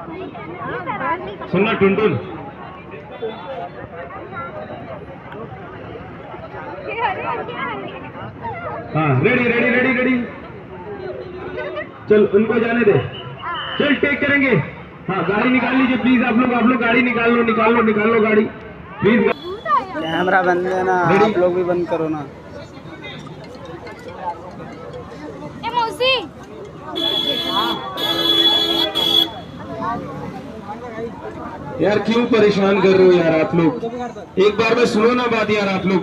सुनना टुनटुन, हाँ ready ready ready ready, चल उनको जाने दे, चल टेक करेंगे। हाँ गाड़ी निकाल लीजिए प्लीज, आप लोग गाड़ी निकाल लो निकाल लो निकाल लो गाड़ी प्लीज। कैमरा बंद है ना, आप लोग भी बंद करो ना। यार क्यों परेशान कर रहे हो यार आप लोग, एक बार में सुनो ना बात यार आप लोग।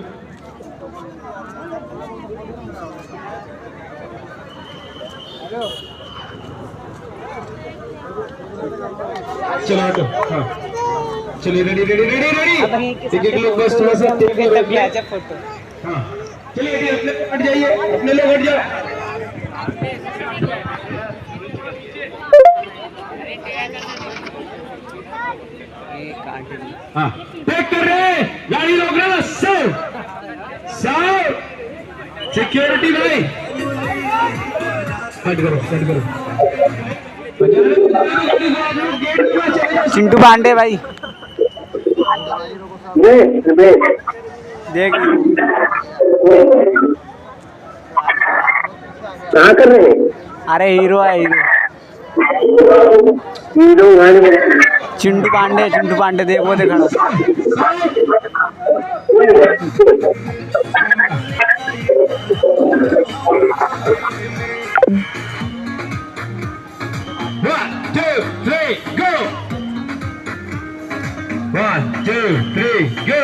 चलो तो हाँ चलिए रेडी रेडी रेडी रेडी, एक लोग बस थोड़ा सा फोटो। हाँ चलिए अपने हट जाइए, अपने लोग हट जाओ। हाँ टेक कर रहे हैं, गाड़ी रोक रहे, सर सर सिक्योरिटी भाई हट करो। चिंटू पांडे भाई देख क्या कर रहे हैं? अरे हीरो है हीरो चिंटू पांडे देख वो देखा। One, two, three, go!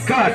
Cut!